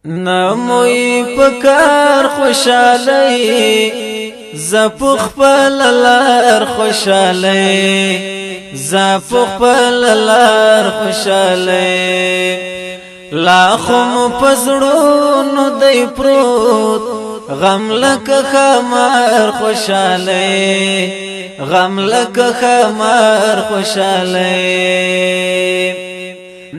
نموی پکار خوشالی زپخ پللار خوشالی زپخ پللار خوشالی لاخم پزړونو دی پروت غم لک خمار خوشالی غم لک خمار خوشالی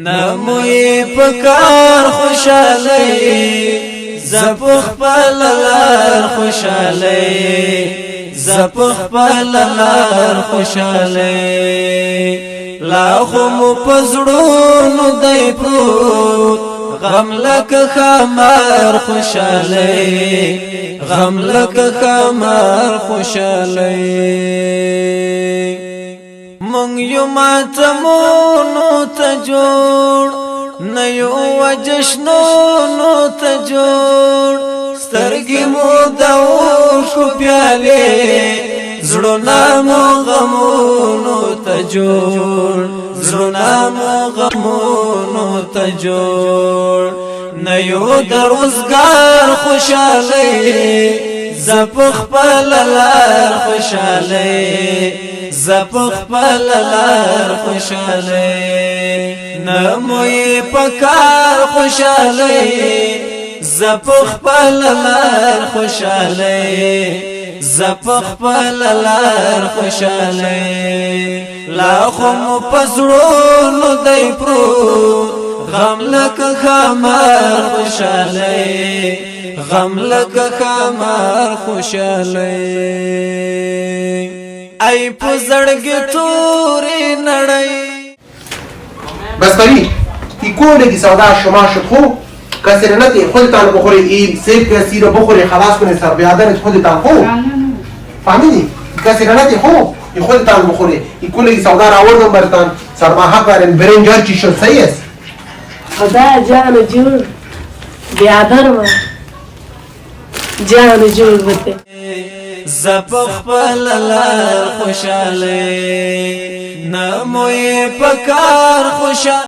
نموی پکار خوشالی زپخ پللار خوشالی زپخ پللار خوشالی لاخم پزړونو دی پروت غم لک خمار خوشالی غم لک خمار خوشالی مونږ یو ماتمونو ته جوړ نه یو وجشنونو ته جوړ سترګې مو د اوښکو پیالې زړونه مو غمونو ته جوړ زړونه مو غمونو ته جوړ نه یو د روزګار خوشالۍ زپخ پللار خوشالۍ زپخ پللار خوشالی نموی پکار خوشالی زپخ پللار خوشالی زپخ پللار خوشالی لاخم پزړونو دی پروت غم لک خمار خوشالی غم لک خمار خوشالی ای پزړګ تورې نړۍ بس فرید ای کل دی سودا شما شد خو کسی نتی خودتان بخوری این سیب کسی رو بخوری خلاص کنی سر بیادنت خودتان خو فهمیدی کسی نتی خو ای خودتان بخوری ای کل دی سودا را آوردم برتان سر ما حق برن برنج هر چی شد صحیح است خدا جان جور بیادر ما جان جور بته زپخ پللار خوشالی نموی پکار خوشالی